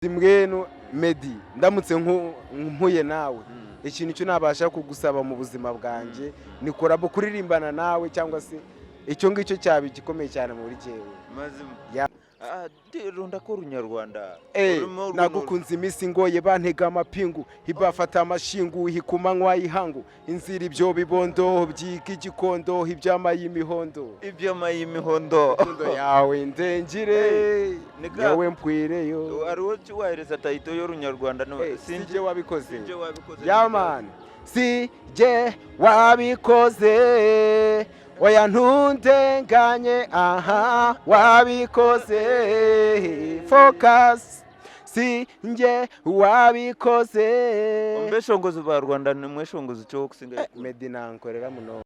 Mwenu Meddy ndamutse mpuye nawe ikintu cyo nabasha kugusaba mu buzima bwanje ni collabo kuririmbana nawe cyangwa se icyo ngicyo cyaba gikomeye cyane muri jewe mazima runda ko runyarwanda nagukunze imisi ngoye bantega amapingu hibafata amashingu hikumanywa ihangu inzira ibyo bibondo byiki gikondo ibyamaye imihondo yawe ndengire yawe mpwireyo ariwo cyuwahereza tayito yo runyarwanda no sinje wabikoze yaman sije wabikoze oya ntundenganye aha wabikoze focus sinje wabikoze mbeshongozi ba Rwanda ni mweshongozi cyo kusinga Meddy nankorera muno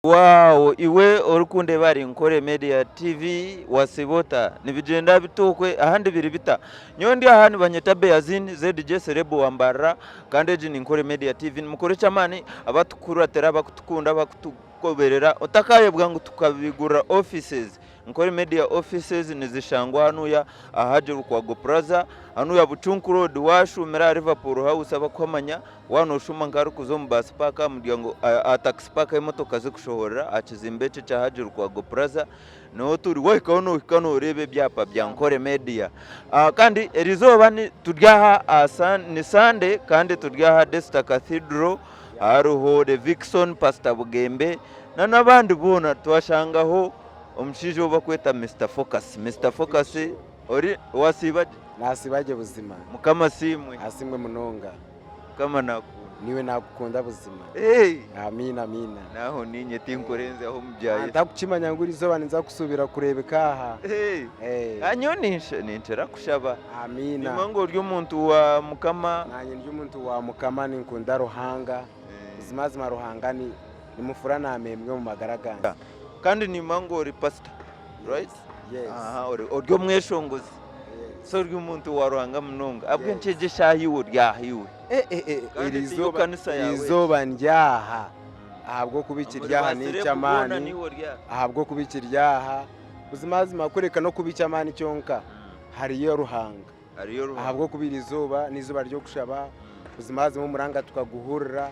Wow, iwe orukunde bari NKORE MEDIA TV wasibota nibigenda bitukwe ahandi biri bita nyondi ahandi banyeta Beazine ZJ Serebo wambara kandi ni NKORE MEDIA TV mukore cyamani abatukuratera bakutukunda bakutukoberera utakayebwa ngo tukabigura offices NKORE MEDIA offices nizishangwa hanuya ahaje kwa Go Plaza hanuya Buchunku Road washu mera Liverpool House abakomanya wano shuma ngaru kuzo mbasi paka mudyango taxi paka imotoka zikushohora akizimbeche cyahaje kwa Go Plaza no turi wayikono ikano rebe byapa bya NKORE MEDIA kandi erizoba ni turyaha ni Sunday kandi turyaha Desta Cathedral haruho the Vixen Pastor Bugembe na nabandi bona twashangaho omushijo bakweta Mr Focus ori wasibaje nasibaje buzima mukama simwe asimwe munonga kama naku niwe nakukunda buzima amina naho ninye tinkorenze aho mubyaye ndakucimanya nguri zo banza kusubira kurebeka aha anyonisha ninshera kushaba amina nimango ry'umuntu wa mukama nanye ry'umuntu wa mukama ninkunda ruhanga buzima ruhanga ni mufura namemwe mu magaraganga kandi ni mango ri pastor right yes oryo mweshongozi so ry'umuntu waruhanga munonga abwe nceje shahiwe ryahiwe izoba ndyaha ahabwo kubikiryaha n'icyamani ahabwo kubikiryaha buzima kureka no kubicyamani cyonka hariyo ruhanga ahabwo kubira izuba n'izuba ryo kushaba buzima muranga tukaguhurira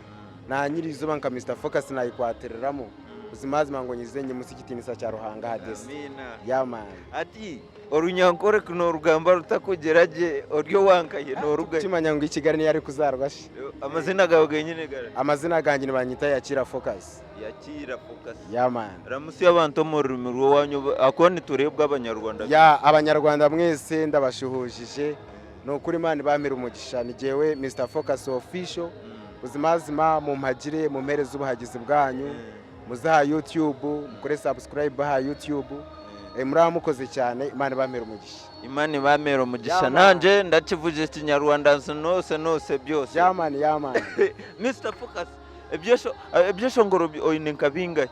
na nyiri izuba nka Mr Focus nayikwatereramo buzima ngo nyizenye musikitinisa cya ruhanga hadese yaman ati orunyankore kuno rugamba rutakugeraje oryo wankaye no rugaye kimanya ngo Kigali ni yari kuzarwashi amazina gawe genyine gare amazina ganjye ni banyita yakira Focus yaman ramusi y'abantu mu rumiro wanyu akoni turebwa abanyarwanda abanyarwanda mwese ndabashuhujije no kuri Imana bamira umugisha ni jewe Mr Focus official buzima mu mpagire mu mpereza ubuhagizi bwanyu muzaha YouTube mukore subscribe ha YouTube muramukoze cyane Imana bamera umugisha nanje ndakivuje Kinyarwanda nose byose yaman Mr Focus ebyeshongoro oyinenka bingaye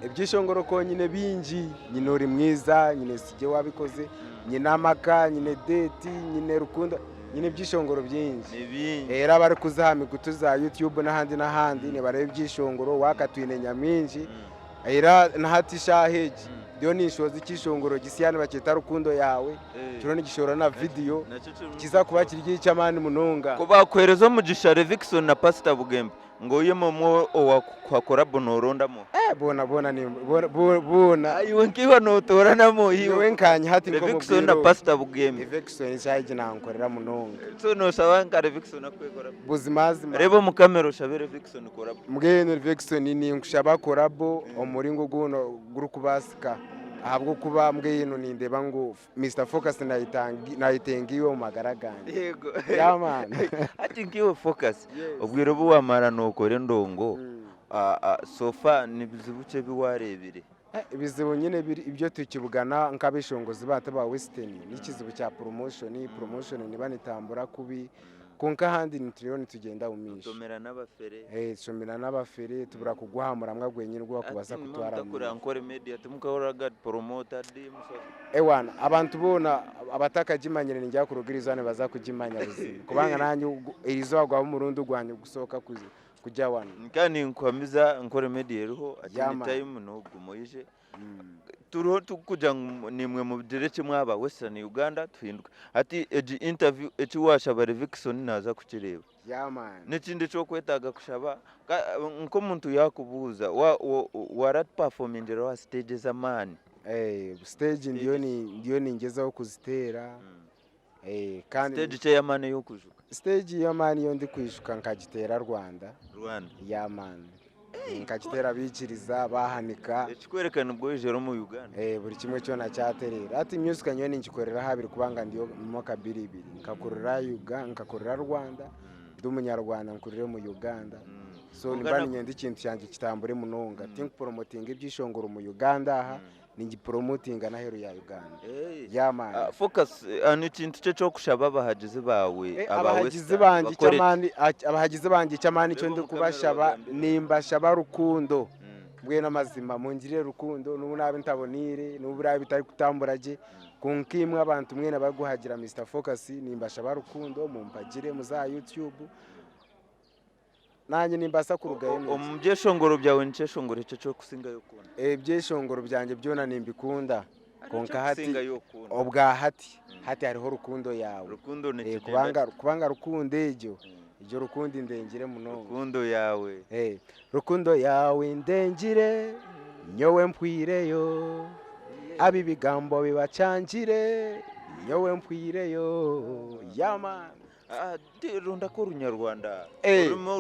ebyeshongoro ko nyine bingi nyine uri mwiza nyine sije wabikoze nyine amaka nyine date nyine rukundo nyine byishongoro byinji era bari kuzahami gutuza YouTube n'ahandi ne barebe byishongoro wakatwine nyaminji era nahati shaheji dio nishoza ikishongoro gisiyane bakita rukundo yawe cyo nigishora na video kiza kuba kiryi cyamani munonga ko bakwerezo mu gishare Vixen na Pastor Bugembe ngo yemo wakora bonorondamo bona ni bona iwe nkiwa notoranamo iwe nkanye hati ngo Vixen na Pastor Bugembe Vixen cyaje nankorera munonga so no sabanga Vixen akwekora buzima rebo mu kamera shabere Vixen korabo mbwene Vixen ni nkushaba korabo omuringo guno guru kubasika ahabwo kuba mbwino nindeba ngo Mr Focus nayitengiwe mu magaraganje yego yaman ati nkiwe Focus ubwiro buwamara nokore ndongo sofa nibizibuce biwarebire ibizibu nyine ibyo tukibugana nk'abishongozi bata ba Western n'ikizibu cya promotion niba nitambura kubi konka handi nitriyoni tugenda umisha somera n'abafere tubura kuguhamura mwagwenyirwa kubasa kutwara kuri NKORE MEDIA tumukahora promoter ewana abantu bona abatakajimanyire njya kurugirizane baza kujimanya buzima kubanga nanyu irizo agwa mu rundo rwanyu gusoka kuzi kujya wano kandi nkwamiza Ankole Meddy riho ati time Nogu moyije turiho tukuja nimwe mu direct mwaba Western Uganda tuhindwe ati interview ekiwasha bari Vixen naza kukireba n'ikindi cyo kwetaga kushaba nko muntu yakubuza warat performing wa stage zamani stage ndiyo ningezaho kuzitera kandi stage cye yamane yo kujuka stage yamani yo ndi kwishuka nkagitera Rwanda yamani nkagitera bikiriza bahanika ekikwerekana ubwo ijero mu Uganda buri kimwe cyo nacyaterera ati music nyo ningikorera habiri kubanga ndiyo mu kabiri nkakorera Uganda nkakorera Rwanda ndi umunyarwanda nkurire mu Uganda so nimbani nyende ikintu cyanje kitambure munonga think promoting ibyishongoro mu Uganda aha ningi promoting na hero ya Uganda yamani Focus ani kintu cyo kushaba abahagizi bawe abahagizi bangi cyamani abahagizi bangi cyamani cyo ndi kubashaba nimba shaba rukundo bwe namazima mungire rukundo nubu nabe ntabonire nubu birabe bitari kutamburaje kunkimwe abantu mwene baguhagira Mr Focus nimba shaba rukundo mumpagire muza YouTube nanye nimbasa kurugaye byeshongoro byawe niceshongoro cyo kusinga yo kuna byeshongoro byanjye byona nimbikunda konka hati obwa hati hariho rukundo yawe rukundo ne kubanga rukundo ejo rukundo indengire muno rukundo yawe indengire nyowe mpwireyo abi bigambo bibacangire nyowe mpwireyo yama runda ko runyarwanda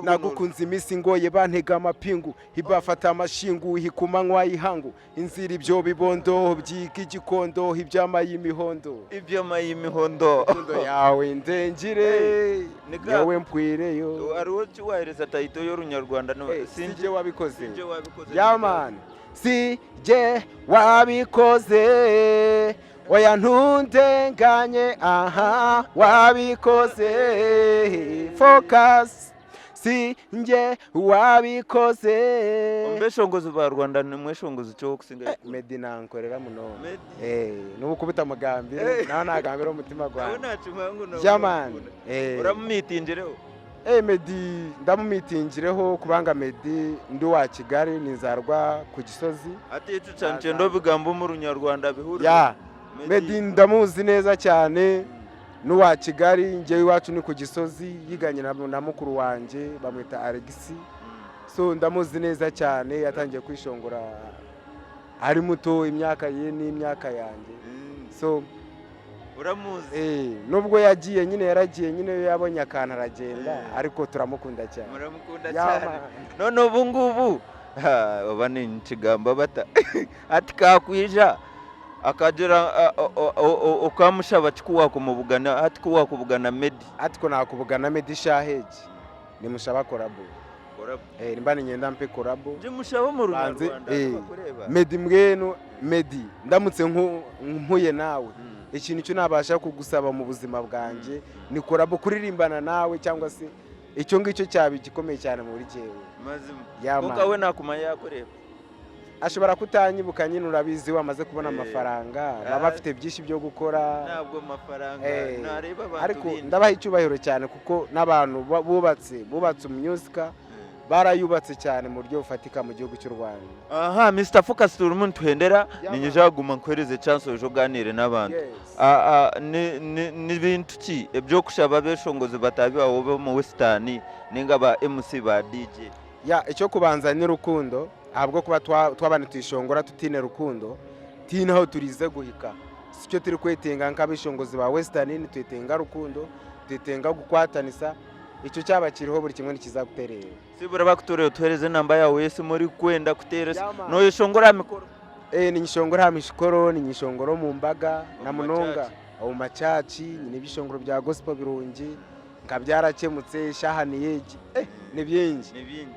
nagukunze imisi ngoye bantega amapingu hibafata amashingu hikumanywa yihangu inzira ibyo bibondo byika igikondo ibyama y'imihondo rukundo yawe indengire nyowe mpwireyo ariwo cyuwahereza tayito yo runyarwanda sinje wabikoze yamani sije wabikoze oya ntundenganye aha wabikoze Focus sinje wabikoze mbeshongozi ba Rwanda nimweshongozi cyo kusinga Meddy nankorera muno n'ubukubita mugambire naho nagambira umutima gwawe jamani uramumitingireho Meddy ndamumitingireho kubanga Meddy ndi wa Kigali ninzarwa ku Gisozi ati cyane ndo bigambo mu runyarwanda bihurira Meddy ndamuzi neza cyane n'uwa Kigali nje iwacu ni ku Gisozi yiganye na mukuru wanje bamwita Alex so ndamuzi neza cyane yatangiye kwishongora ari muto imyaka ye n'imyaka yanjye so uramuzi nubwo yagiye nyine yaragiye nyine yabonye akana aragenda ariko turamukunda cyane muramukunda cyane none ubu ngubu bane nkigamba bata ati kakwija akagera ukamushaba kikuwa kumubugana ati kuwa kubugana Meddy ati ko nakubugana Meddy shaheje ni mushaba collabo nimbani nyenda mpe collabo je mushaba mu Rwanda Meddy mwenu Meddy ndamutse mpuye nawe ikintu cyo nabasha kugusaba mu buzima bwanje ni collabo kuririmbana nawe cyangwa se icyo ngicyo cyabi gikomeye cyane muri cyewe mazima kuko we nakumanya yakoreba ashobora kutanyibuka nyine urabizi wamaze kubona amafaranga baba bafite byinshi byo gukora ntabwo amafaranga nareba abantu ariko ndabaha icyubahiro cyane kuko n'abantu bubatse umyuzika barayubatse cyane mu buryo bufatika mu gihugu cy'u Rwanda aha Mr Focus turumuntu tuhendera ninyijaguma nkwereze chance ejo ganire n'abantu ni bintu ki ebyo kushaba beshongozi batabi bawo mu Western ninga ba MC ba DJ icyo kubanza ni rukundo ahubwo kuba twabane tuyishongora tutine rukundo tinaho turize guhika sicyo turi kwetenga nk'abishongozi ba Western ni twetenga rukundo twetenga gukwatanisa icyo cyabakiriho buri kimwe nikizaguterera sibura bakutoreye twereze namba yawe yese muri kwenda kutereza no yishongora mikoro ni nyishongora mishikoro ni nyishongoro mu mbaga na munonga au machachi ni bishongoro bya gospel birungi nkabyarakemutse shahaniye ni byinji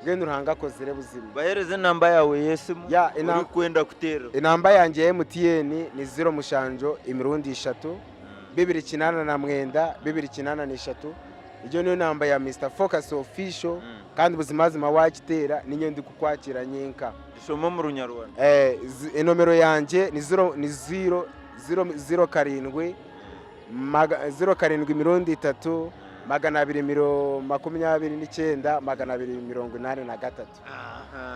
genda uranga kozere buzima bahereze namba yawe yese muri kwenda kutera inamba yanjye ya MTN ni 0 mushanjo imirundi 3 289 293 Ijo niyo namba ya Mr Focus official kandi buzimazima wakitera ninyo ndi kukwakira nyinka ishomo mu runyarwanda inomero yanje ni 0 karindwi mirundi 3 229,283.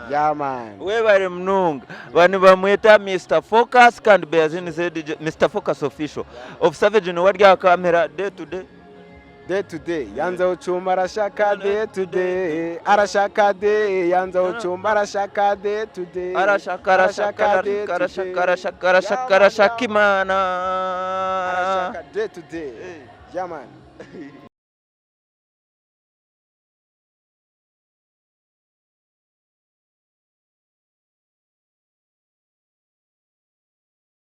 Yeah man. We bari mnunga bani bamweta Mr Focus kandi Beazine ZDJ Mr Focus official of Savage no warya kamera day to day yanza uchumba arashaka day to day arashaka day yanza uchumba arashaka day to day arashaka imana arashaka day to day. Yeah man.